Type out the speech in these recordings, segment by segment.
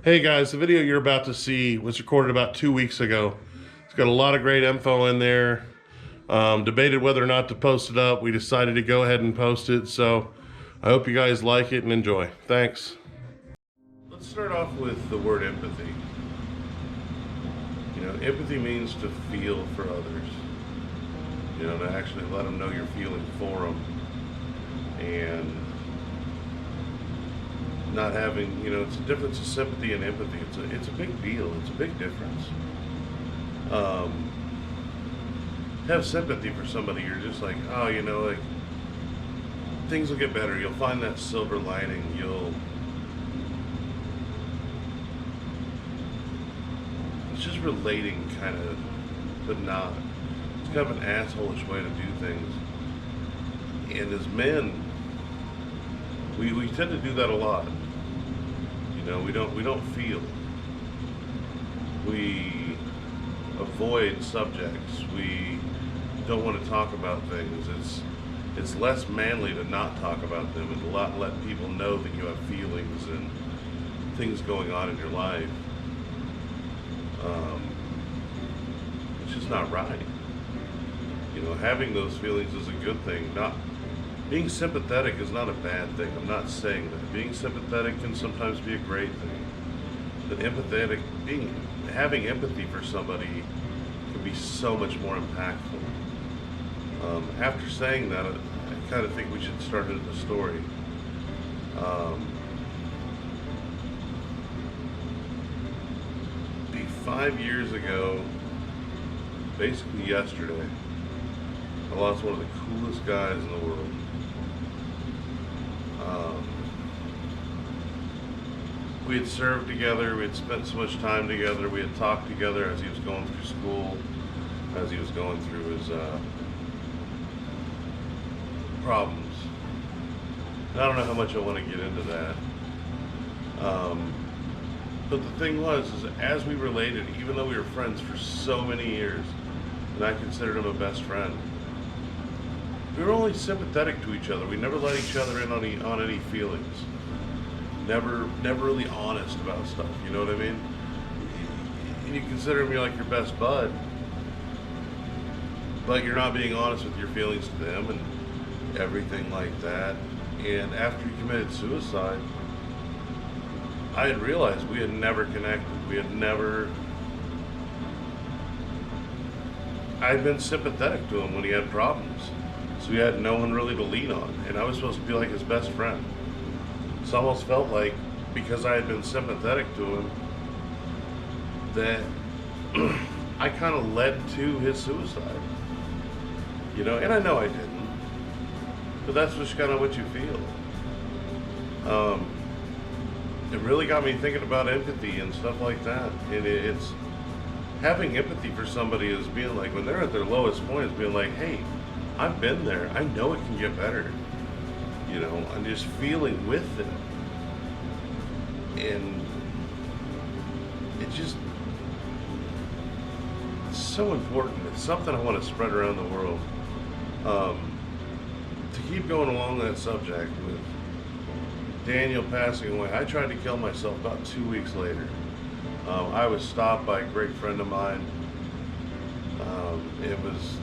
Hey guys, the video you're about to see was recorded about 2 weeks ago. It's got a lot of great info in there. Debated whether or not to post it up. We decided to go ahead and post it, so I hope you guys like it and enjoy. Thanks. Let's start off with the word empathy. Empathy means to feel for others. To actually let them know you're feeling for them. And not having, it's a difference of sympathy and empathy. It's a big deal. It's a big difference. Have sympathy for somebody. You're just like, oh, like things will get better. You'll find that silver lining. It's just relating kind of, but not. It's kind of an assholeish way to do things. And as men, we tend to do that a lot. We don't feel. We avoid subjects. We don't want to talk about things. It's less manly to not talk about them and to let people know that you have feelings and things going on in your life. It's just not right. Having those feelings is a good thing. Not being sympathetic is not a bad thing. I'm not saying that. Being sympathetic can sometimes be a great thing. But having empathy for somebody can be so much more impactful. After saying that, I kind of think we should start into the story. Be 5 years ago, basically yesterday, I lost one of the coolest guys in the world. We had served together, we had spent so much time together, we had talked together as he was going through school, as he was going through his problems. And I don't know how much I want to get into that. But the thing was, is as we related, even though we were friends for so many years, and I considered him a best friend, we were only sympathetic to each other. We never let each other in on any feelings. Never really honest about stuff. You know what I mean? And you consider me like your best bud, but you're not being honest with your feelings to them and everything like that. And after he committed suicide, I had realized we had never connected. I had been sympathetic to him when he had problems. So he had no one really to lean on. And I was supposed to be like his best friend. It's almost felt like, because I had been sympathetic to him, that I kind of led to his suicide. And I know I didn't. But that's just kind of what you feel. It really got me thinking about empathy and stuff like that. And it's having empathy for somebody is being like, when they're at their lowest point, is being like, hey, I've been there. I know it can get better. I'm just feeling with them. And it's so important. It's something I want to spread around the world. To keep going along that subject with Daniel passing away, I tried to kill myself about 2 weeks later. I was stopped by a great friend of mine. It was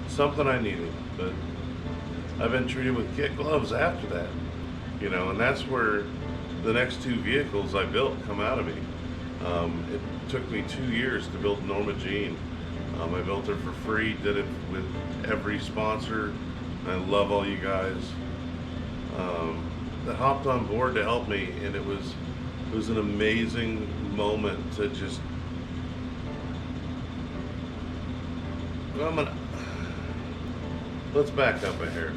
something I needed, but I've been treated with kid gloves after that, and that's where the next two vehicles I built come out of me. It took me 2 years to build Norma Jean. I built her for free, did it with every sponsor. I love all you guys that hopped on board to help me, and it was an amazing moment to just. Let's back up a hair.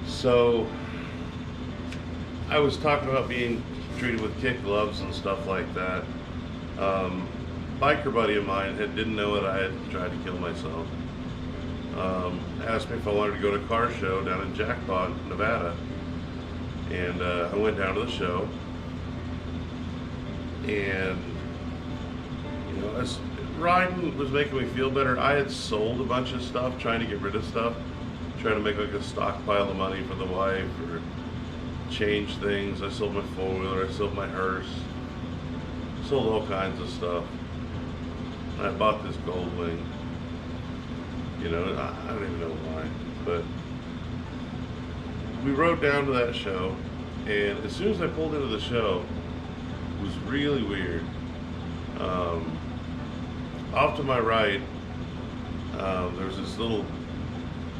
So, I was talking about being treated with kid gloves and stuff like that. Biker buddy of mine didn't know that I had tried to kill myself. Asked me if I wanted to go to a car show down in Jackpot, Nevada. And I went down to the show. And, as riding was making me feel better. I had sold a bunch of stuff, trying to get rid of stuff, trying to make like a stockpile of money for the wife, or changed things. I sold my four-wheeler, I sold my hearse, sold all kinds of stuff. And I bought this gold wing. You know, I don't even know why, but we rode down to that show, and as soon as I pulled into the show, it was really weird. Off to my right, there's this little,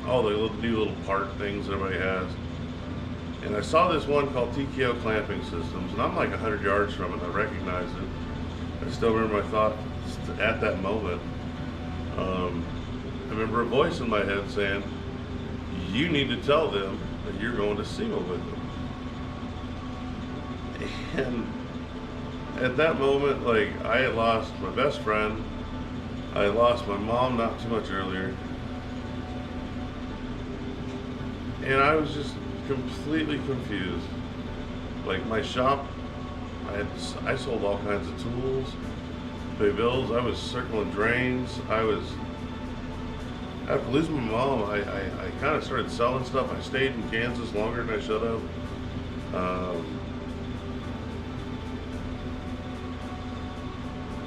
all the new little park things everybody has. And I saw this one called TKO Clamping Systems, and I'm like 100 yards from it, and I recognized it. I still remember my thought at that moment. I remember a voice in my head saying, you need to tell them that you're going to SEMA with them. And at that moment, like, I had lost my best friend. I had lost my mom not too much earlier. And I was just completely confused. Like, my shop, I sold all kinds of tools, pay bills. I was circling drains. After losing my mom, I kind of started selling stuff. I stayed in Kansas longer than I should have.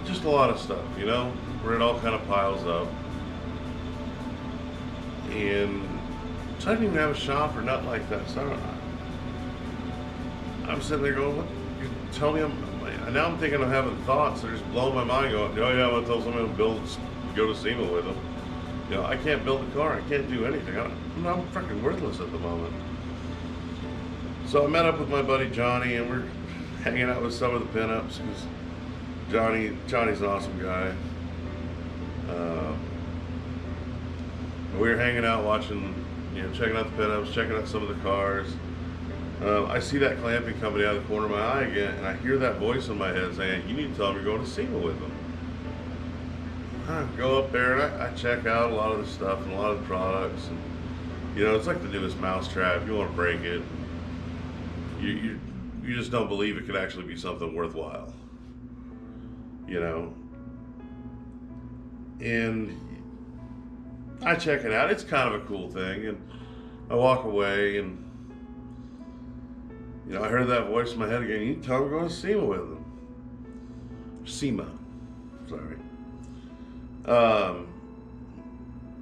Just a lot of stuff, you know, where it all kind of piles up. And so I didn't even have a shop or nothing like that. So I'm sitting there going, what? You tell me now I'm thinking I'm having thoughts that are just blowing my mind going, oh yeah, I'm going to tell somebody to go to SEMA with them. You know, I can't build a car. I can't do anything. I'm freaking worthless at the moment. So I met up with my buddy Johnny, and we're hanging out with some of the pinups because Johnny's an awesome guy. We were hanging out watching, you know, checking out the pinups, checking out some of the cars. I see that clamping company out of the corner of my eye again, and I hear that voice in my head saying, you need to tell them you're going to SEMA with them. I go up there and I check out a lot of the stuff and a lot of the products. And, you know, it's like the newest mousetrap. You want to break it. You just don't believe it could actually be something worthwhile. You know? And I check it out. It's kind of a cool thing. And I walk away, and, you know, I heard that voice in my head again. You tell them we're going to SEMA with them. SEMA. Sorry.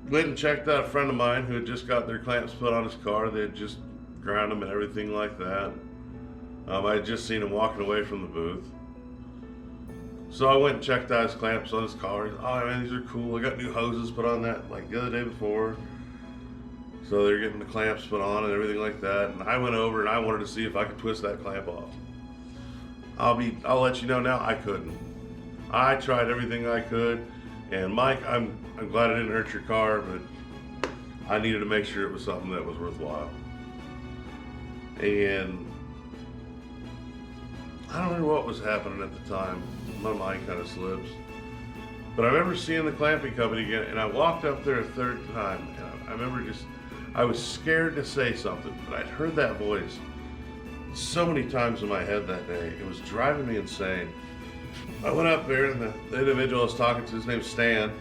Went and checked out a friend of mine who had just got their clamps put on his car. They had just ground them and everything like that. I had just seen him walking away from the booth. So I went and checked out his clamps on his car. Oh man, these are cool. I got new hoses put on that like the other day before. So they're getting the clamps put on and everything like that. And I went over and I wanted to see if I could twist that clamp off. I'll let you know now, I couldn't. I tried everything I could. And Mike, I'm glad I didn't hurt your car, but I needed to make sure it was something that was worthwhile. And I don't remember what was happening at the time. My mind kind of slips. But I remember seeing the clamping company again, and I walked up there a third time. And I remember I was scared to say something, but I'd heard that voice so many times in my head that day. It was driving me insane. I went up there, and the individual I was talking to, his name's Stan.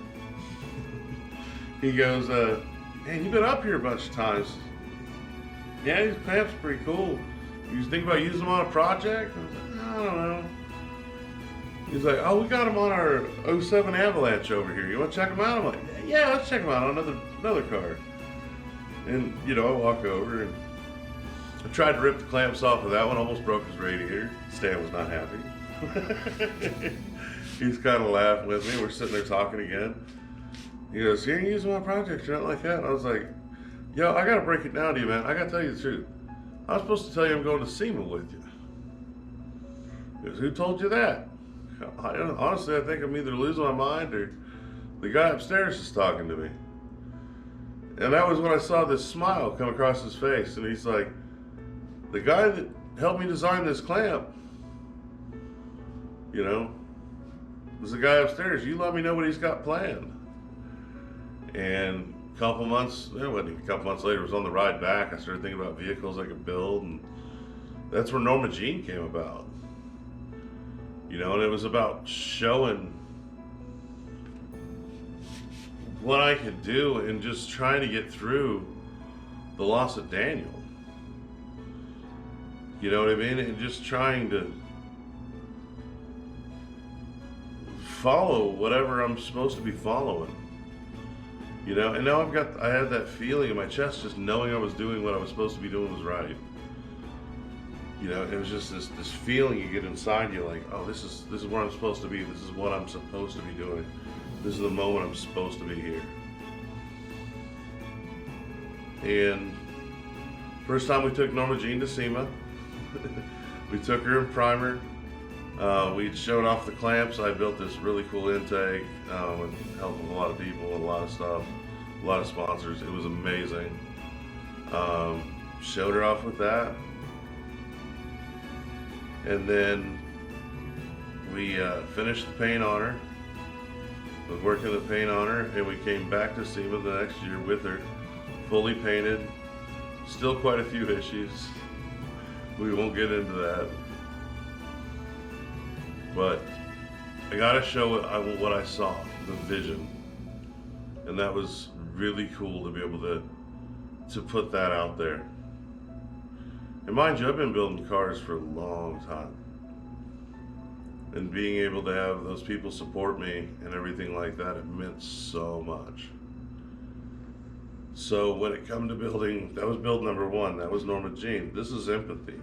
He goes, man, you've been up here a bunch of times. Yeah, these clamps are pretty cool. You think about using them on a project? I was like, I don't know. He's like, oh, we got them on our '07 Avalanche over here. You want to check them out? I'm like, yeah, let's check them out on another car. And, you know, I walk over, and I tried to rip the clamps off of that one, almost broke his radiator. Stan was not happy. He's kind of laughing with me. We're sitting there talking again. He goes, you ain't using my project or nothing like that. And I was like, yo, I got to break it down to you, man. I got to tell you the truth. I was supposed to tell you I'm going to SEMA with you. He goes, who told you that? Honestly, I think I'm either losing my mind or the guy upstairs is talking to me. And that was when I saw this smile come across his face. And he's like, the guy that helped me design this clamp, you know, was the guy upstairs. You let me know what he's got planned. And a couple months, it wasn't even a couple months later, it was on the ride back. I started thinking about vehicles I could build, and that's where Norma Jean came about. You know, and it was about showing what I could do and just trying to get through the loss of Daniel. You know what I mean? And just trying to follow whatever I'm supposed to be following. You know, and now I had that feeling in my chest, just knowing I was doing what I was supposed to be doing was right. You know, it was just this feeling you get inside you, like, oh, this is where I'm supposed to be. This is what I'm supposed to be doing. This is the moment I'm supposed to be here. And first time we took Norma Jean to SEMA, we took her in primer. We showed off the clamps. I built this really cool intake with help of a lot of people, a lot of stuff, a lot of sponsors. It was amazing. Showed her off with that. And then we finished the paint on her. Was working the paint on her, and we came back to SEMA the next year with her, fully painted. Still quite a few issues. We won't get into that. But I gotta show what I saw, the vision. And that was really cool to be able to put that out there. And mind you, I've been building cars for a long time. And being able to have those people support me and everything like that, it meant so much. So when it come to building, that was build number 1, that was Norma Jean. This is Sympathy.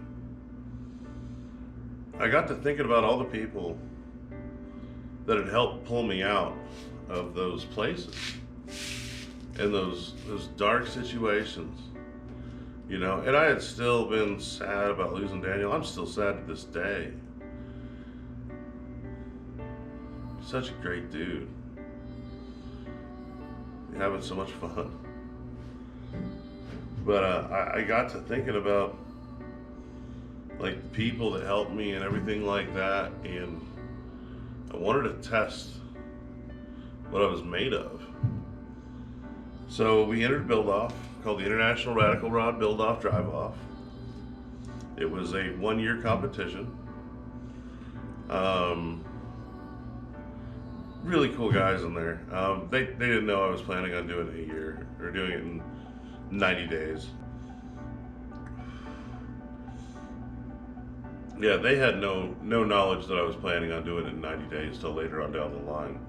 I got to thinking about all the people that had helped pull me out of those places and those dark situations. You know, and I had still been sad about losing Daniel. I'm still sad to this day. Such a great dude. We're having so much fun. But I got to thinking about like the people that helped me and everything like that, and I wanted to test what I was made of. So we entered build-off, called the International Radical Rod Build-Off Drive-Off. It was a 1-year competition. Really cool guys in there. They didn't know I was planning on doing it a year, or doing it in 90 days. Yeah, they had no knowledge that I was planning on doing it in 90 days till later on down the line.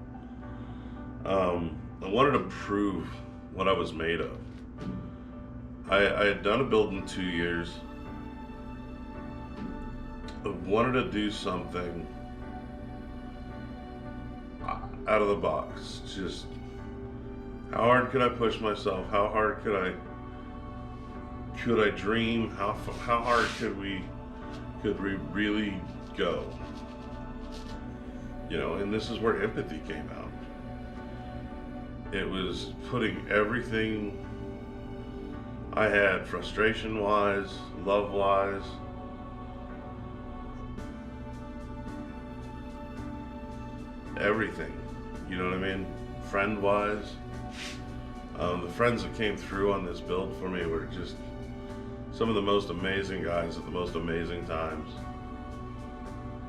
I wanted to prove what I was made of. I had done a build in 2 years. I wanted to do something out of the box. Just how hard could I push myself? How hard could I dream? How hard could we really go? You know, and this is where Empathy came out. It was putting everything I had, frustration-wise, love-wise, everything, you know what I mean? Friend-wise. The friends that came through on this build for me were just some of the most amazing guys at the most amazing times.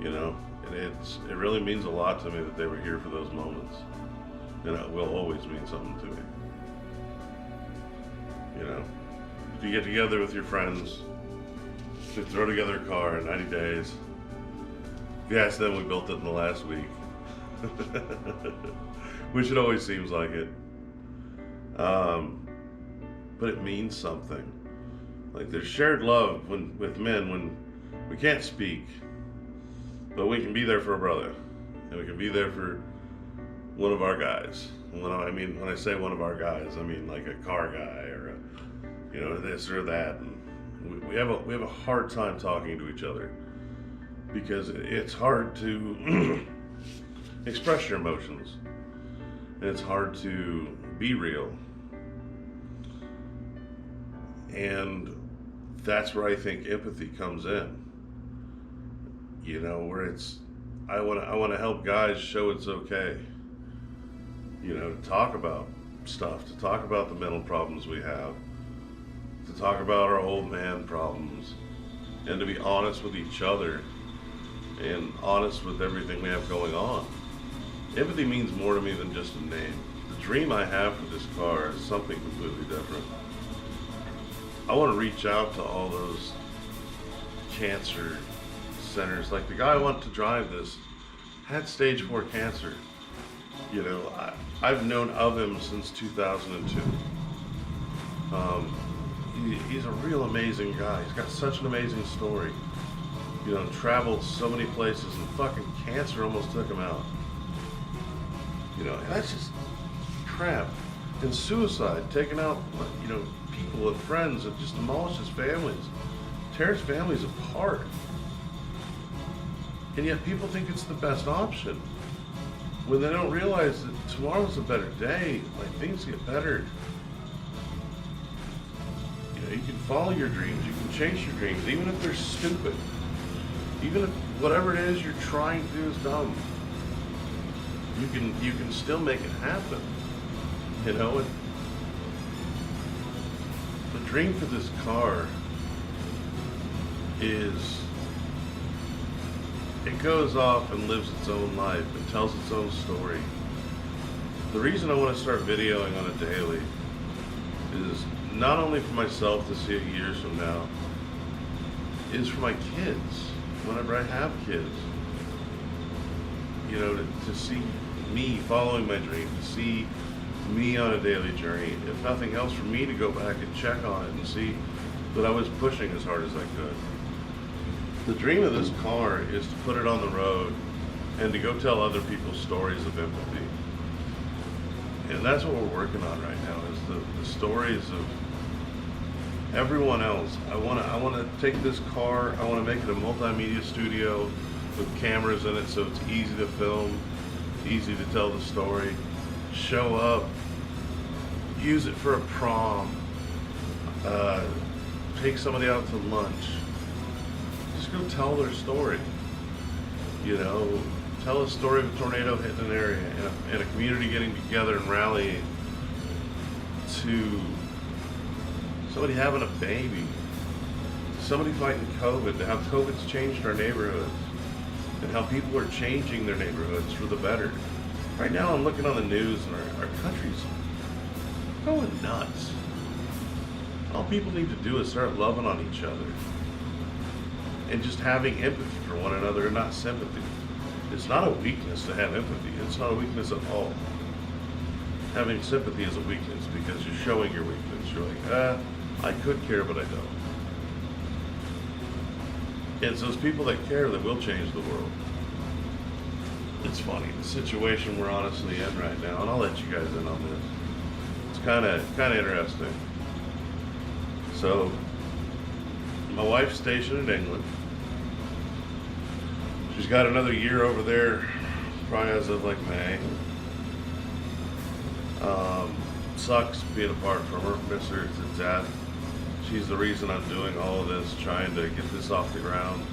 You know, and it really means a lot to me that they were here for those moments. And it will always mean something to me. You know, if you get together with your friends to throw together a car in 90 days, if you ask them, we built it in the last week. Which it always seems like it. But it means something. Like there's shared love with men when we can't speak, but we can be there for a brother, and we can be there for one of our guys. When I say one of our guys, I mean like a car guy or this or that. And we have a hard time talking to each other because it's hard to express your emotions, and it's hard to be real. And that's where I think empathy comes in. You know, where I want to help guys show it's okay. You know, to talk about stuff, to talk about the mental problems we have, to talk about our old man problems, and to be honest with each other and honest with everything we have going on. Empathy means more to me than just a name. The dream I have for this car is something completely different. I want to reach out to all those cancer centers. Like the guy I want to drive this had stage 4 cancer. You know, I've known of him since 2002. He's a real amazing guy. He's got such an amazing story. You know, traveled so many places, and fucking cancer almost took him out. You know, and that's just crap. And suicide, taking out, you know, people and friends, and just demolishes families, tears families apart. And yet people think it's the best option, when they don't realize that tomorrow's a better day. Like, things get better. You know, you can follow your dreams, you can chase your dreams, even if they're stupid. Even if whatever it is you're trying to do is dumb. You can still make it happen. You know, the dream for this car is, it goes off and lives its own life and tells its own story. The reason I want to start videoing on a daily is not only for myself to see it years from now, is for my kids, whenever I have kids. You know, to see me following my dream, to see me on a daily journey, if nothing else, for me to go back and check on it and see that I was pushing as hard as I could. The dream of this car is to put it on the road and to go tell other people's stories of empathy. And that's what we're working on right now, is the stories of everyone else. I want to take this car, I want to make it a multimedia studio with cameras in it, so it's easy to film, easy to tell the story, show up, use it for a prom, take somebody out to lunch, just go tell their story. You know, tell a story of a tornado hitting an area, and a community getting together and rallying, to somebody having a baby, to somebody fighting COVID, to how COVID's changed our neighborhoods, and how people are changing their neighborhoods for the better. Right now I'm looking on the news, and our country's going nuts. All people need to do is start loving on each other and just having empathy for one another, and not sympathy. It's not a weakness to have empathy. It's not a weakness at all. Having sympathy is a weakness because you're showing your weakness. You're like, I could care, but I don't. It's those people that care that will change the world. It's funny, the situation we're honestly in right now, and I'll let you guys in on this. It's kind of interesting. So, my wife's stationed in England. She's got another year over there, probably as of like May. Sucks being apart from her, miss her to death. She's the reason I'm doing all of this, trying to get this off the ground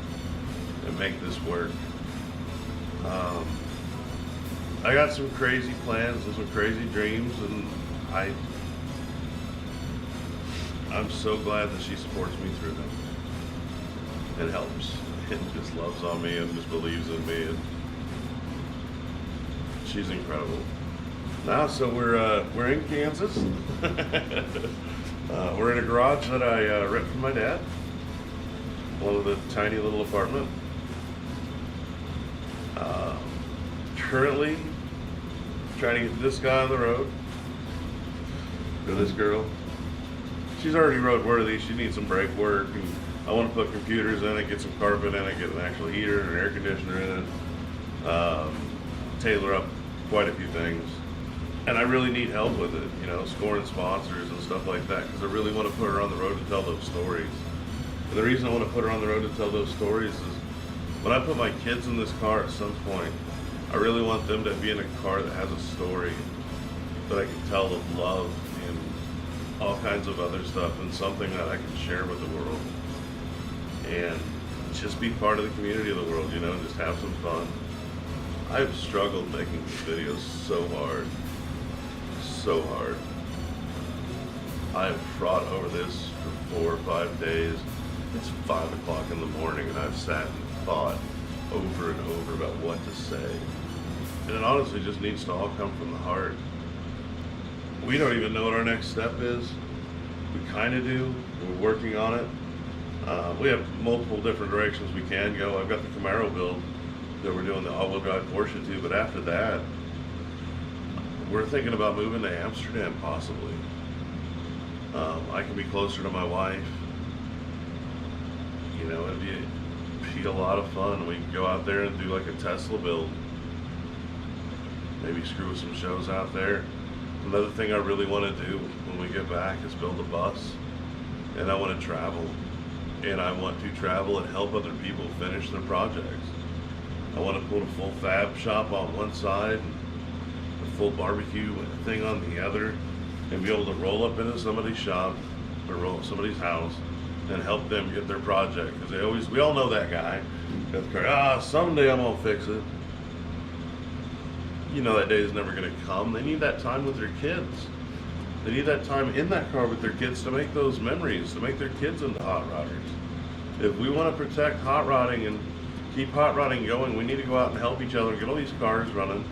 and make this work. I got some crazy plans and some crazy dreams, and I'm so glad that she supports me through them. It helps. It just loves on me and just believes in me, and she's incredible. Now, so we're in Kansas. We're in a garage that I rent from my dad. One of the tiny little apartment. Currently trying to get this guy on the road, or this girl. She's already roadworthy. She needs some brake work, and I want to put computers in it, get some carpet in it, get an actual heater and an air conditioner in it, tailor up quite a few things. And I really need help with it, you know, scoring sponsors and stuff like that, because I really want to put her on the road to tell those stories. And the reason I want to put her on the road to tell those stories is, when I put my kids in this car at some point, I really want them to be in a car that has a story that I can tell of love and all kinds of other stuff, and something that I can share with the world. And just be part of the community of the world, you know, and just have some fun. I've struggled making these videos so hard. So hard. I've fought over this for 4 or 5 days. It's 5 o'clock in the morning, and I've sat and thought over and over about what to say. And it honestly just needs to all come from the heart. We don't even know what our next step is. We kind of do. We're working on it. We have multiple different directions we can go. I've got the Camaro build that we're doing the all-wheel drive Porsche to, but after that, we're thinking about moving to Amsterdam possibly. I can be closer to my wife. You know, it'd be a lot of fun. We can go out there and do like a Tesla build. Maybe screw with some shows out there. Another thing I really want to do when we get back is build a bus. And I want to travel. And I want to travel and help other people finish their projects. I want to put a full fab shop on one side, a full barbecue thing on the other, and be able to roll up into somebody's shop or roll up somebody's house and help them get their project. Because we all know that guy. Got the car, someday I'm gonna fix it. You know that day is never gonna come. They need that time with their kids. They need that time in that car with their kids to make those memories, to make their kids into hot rodders. If we want to protect hot rodding and keep hot rodding going, we need to go out and help each other, get all these cars running,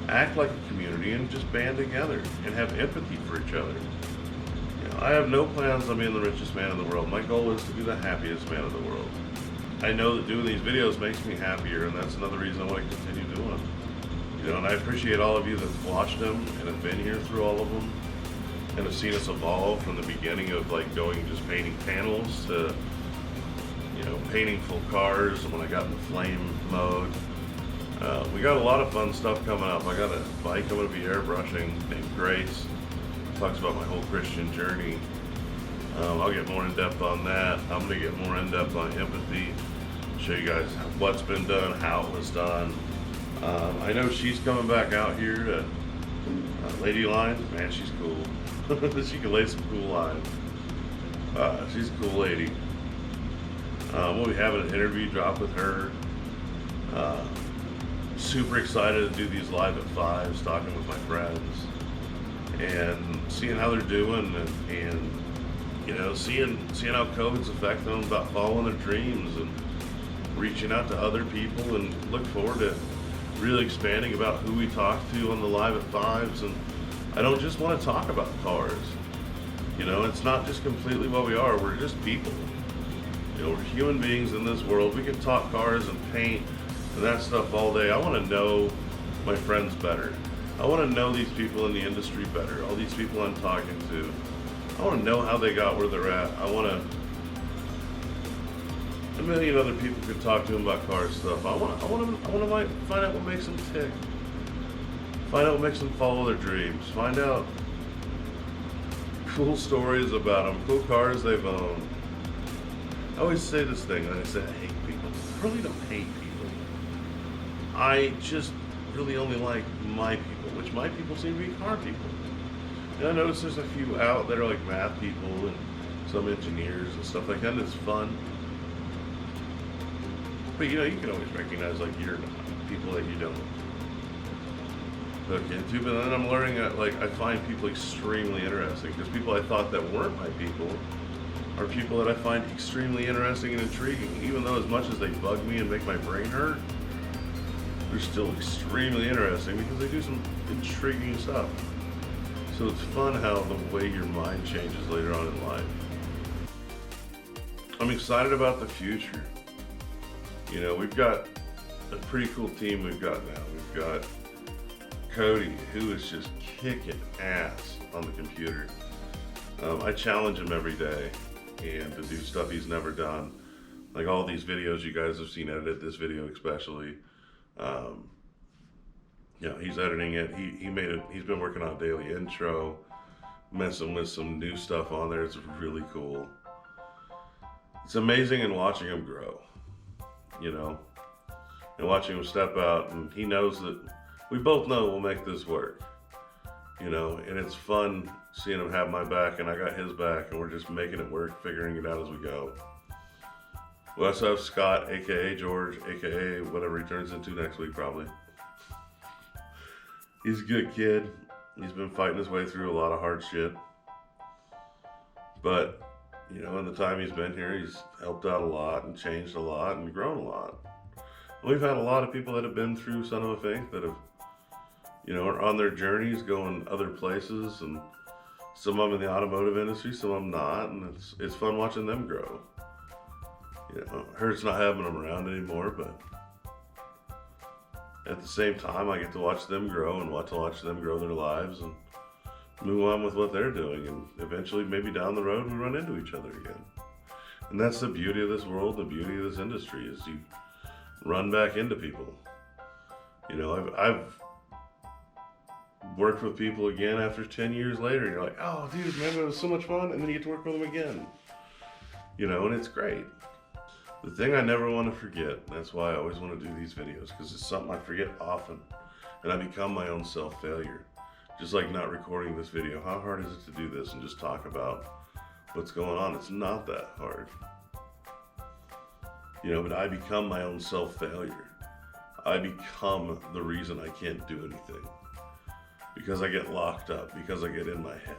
act like a community, and just band together and have empathy for each other. You know, I have no plans on being the richest man in the world. My goal is to be the happiest man in the world. I know that doing these videos makes me happier, and that's another reason I want to continue doing them. You know, and I appreciate all of you that watched them and have been here through all of them and have seen us evolve from the beginning of like going just painting panels to, you know, painting full cars when I got in flame mode. We got a lot of fun stuff coming up. I got a bike I'm going to be airbrushing named Grace. It talks about my whole Christian journey. I'll get more in depth on that. I'm going to get more in depth on empathy, show you guys what's been done, how it was done. I know she's coming back out here to Lady Lines. Man, she's cool. She can lay some cool lines. She's a cool lady. We'll be having an interview drop with her. Super excited to do these live at 5s, talking with my friends and seeing how they're doing and you know, seeing how COVID's affecting them, about following their dreams and reaching out to other people, and look forward to really expanding about who we talk to on the live at 5s. And I don't just want to talk about cars. You know, it's not just completely what we are. We're just people. You know, we're human beings in this world. We can talk cars and paint and that stuff all day. I want to know my friends better. I want to know these people in the industry better. All these people I'm talking to. I want to know how they got where they're at. I want to. A million other people could talk to them about car stuff. I want to find out what makes them tick. Find out what makes them follow their dreams. Find out cool stories about them, cool cars they've owned. I always say this thing, and I say I hate people. I really don't hate people. I just really only like my people, which my people seem to be car people. And I notice there's a few out that are like math people and some engineers and stuff like that, and it's fun. But you know, you can always recognize like you're not people that you don't hook into. But then I'm learning that like I find people extremely interesting, because people I thought that weren't my people are people that I find extremely interesting and intriguing. Even though as much as they bug me and make my brain hurt, they're still extremely interesting because they do some intriguing stuff. So it's fun how the way your mind changes later on in life. I'm excited about the future. You know, we've got a pretty cool team we've got now. We've got Cody, who is just kicking ass on the computer. I challenge him every day and to do stuff he's never done. Like all these videos you guys have seen edited, this video especially. You know, he's editing it. He's been working on a daily intro, messing with some new stuff on there. It's really cool. It's amazing in watching him grow, you know, and watching him step out. And he knows that we both know we'll make this work, you know, and it's fun seeing him have my back and I got his back, and we're just making it work, figuring it out as we go. We also have Scott, aka George, aka whatever he turns into next week probably. He's a good kid. He's been fighting his way through a lot of hard shit. But, you know, in the time he's been here, he's helped out a lot and changed a lot and grown a lot. We've had a lot of people that have been through Son of a Faith that have, you know, are on their journeys going other places, and some of them in the automotive industry, some of them not, and it's fun watching them grow. You know, it hurts not having them around anymore, but at the same time, I get to watch them grow and watch them grow their lives and move on with what they're doing. And eventually, maybe down the road, we run into each other again. And that's the beauty of this world, the beauty of this industry, is you run back into people. You know, I've worked with people again after 10 years later. And you're like, oh, dude, man, it was so much fun. And then you get to work with them again. You know, and it's great. The thing I never want to forget, that's why I always want to do these videos, because it's something I forget often. And I become my own self-failure. Just like not recording this video. How hard is it to do this and just talk about what's going on? It's not that hard. You know, but I become my own self-failure. I become the reason I can't do anything. Because I get locked up, because I get in my head.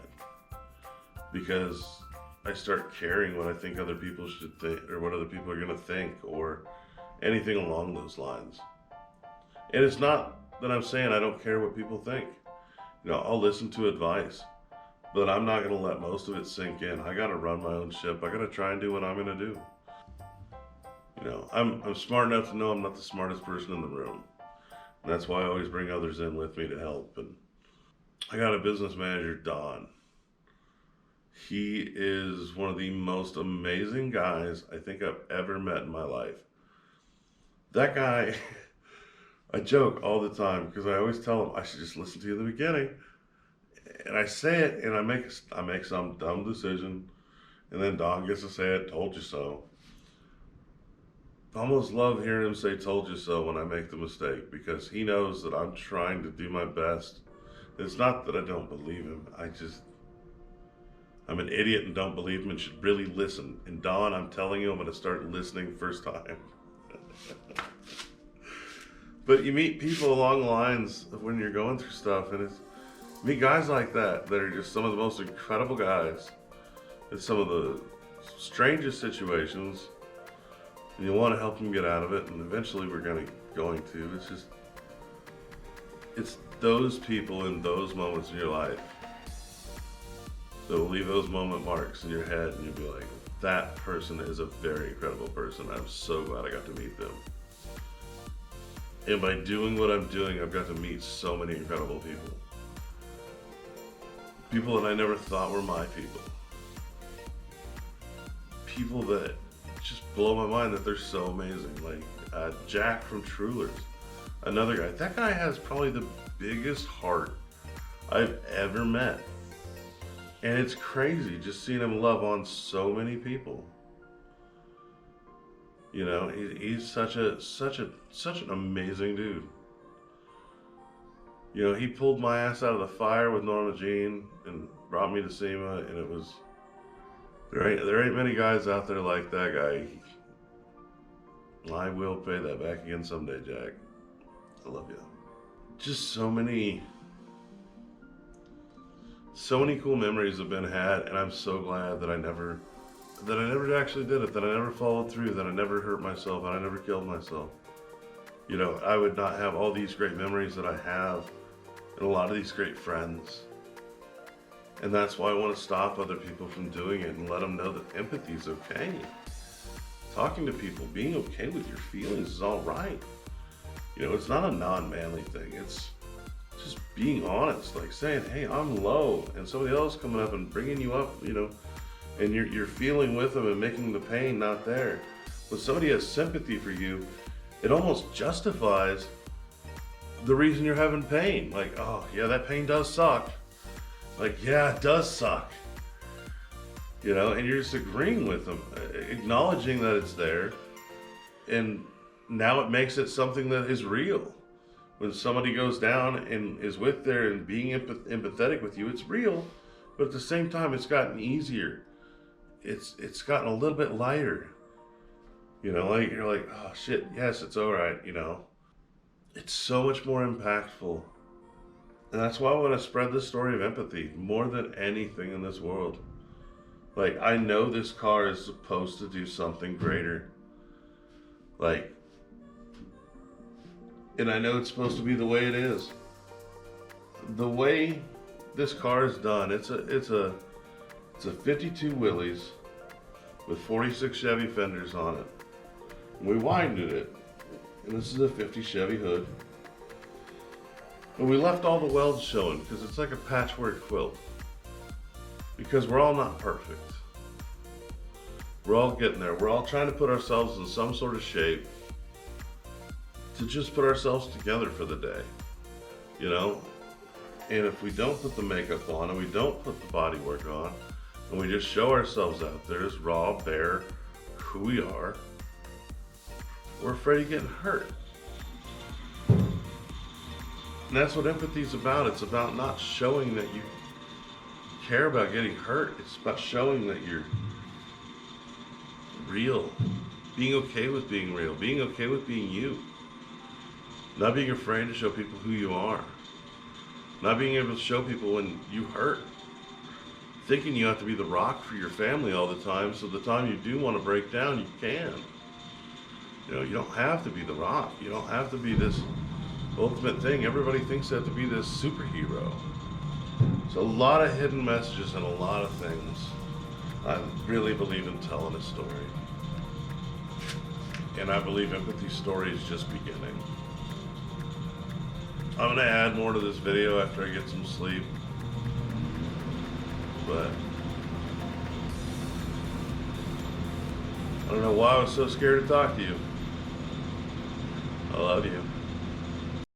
Because I start caring what I think other people should think, or what other people are going to think, or anything along those lines. And it's not that I'm saying I don't care what people think. You know, I'll listen to advice, but I'm not going to let most of it sink in. I got to run my own ship. I got to try and do what I'm going to do. You know, I'm smart enough to know I'm not the smartest person in the room. And that's why I always bring others in with me to help. And I got a business manager, Don. He is one of the most amazing guys I think I've ever met in my life. That guy, I joke all the time because I always tell him I should just listen to you in the beginning. And I say it and I make some dumb decision. And then Don gets to say it, told you so. I almost love hearing him say told you so when I make the mistake, because he knows that I'm trying to do my best. It's not that I don't believe him. I'm an idiot and don't believe him and should really listen. And Don, I'm telling you, I'm going to start listening first time. But you meet people along the lines of when you're going through stuff, and meet guys like that are just some of the most incredible guys in some of the strangest situations. And you want to help them get out of it, and eventually we're going to. It's those people in those moments in your life that will leave those moment marks in your head, and you'll be like, that person is a very incredible person. I'm so glad I got to meet them. And by doing what I'm doing, I've got to meet so many incredible people. People that I never thought were my people. People that just blow my mind that they're so amazing. Like Jack from Trullers, another guy. That guy has probably the biggest heart I've ever met. And it's crazy just seeing him love on so many people. You know, he's such an amazing dude. You know, he pulled my ass out of the fire with Norma Jean and brought me to SEMA, and it was, there ain't many guys out there like that guy. I will pay that back again someday, Jack. I love you. Just so many cool memories have been had, and I'm so glad that I never actually did it, that I never followed through, that I never hurt myself, and I never killed myself. You know, I would not have all these great memories that I have, and a lot of these great friends. And that's why I want to stop other people from doing it and let them know that empathy is okay. Talking to people, being okay with your feelings is all right. You know, it's not a non-manly thing. It's just being honest, like saying, hey, I'm low, and somebody else coming up and bringing you up, you know, and you're feeling with them and making the pain not there. When somebody has sympathy for you, it almost justifies the reason you're having pain. Like, oh yeah, that pain does suck. Like, yeah, it does suck. You know, and you're just agreeing with them, acknowledging that it's there, and now it makes it something that is real. When somebody goes down and is with there and being empathetic with you, it's real, but at the same time, it's gotten easier. It's gotten a little bit lighter. You know, like you're like, oh shit, yes, it's all right. You know, it's so much more impactful, and that's why I want to spread this story of empathy more than anything in this world. Like, I know this car is supposed to do something greater. Like, and I know it's supposed to be the way it is. The way this car is done, it's a 52 Willys with 46 Chevy fenders on it. We winded it. And this is a 50 Chevy hood. And we left all the welds showing because it's like a patchwork quilt. Because we're all not perfect. We're all getting there. We're all trying to put ourselves in some sort of shape to just put ourselves together for the day, you know? And if we don't put the makeup on and we don't put the body work on and we just show ourselves out there as raw, bare, who we are, we're afraid of getting hurt. And that's what empathy is about. It's about not showing that you care about getting hurt. It's about showing that you're real. Being okay with being real. Being okay with being you. Not being afraid to show people who you are. Not being able to show people when you hurt. Thinking you have to be the rock for your family all the time, so the time you do want to break down, you can. You know, you don't have to be the rock. You don't have to be this ultimate thing. Everybody thinks they have to be this superhero. There's a lot of hidden messages and a lot of things. I really believe in telling a story. And I believe empathy's story is just beginning. I'm going to add more to this video after I get some sleep. But I don't know why I was so scared to talk to you. I love you.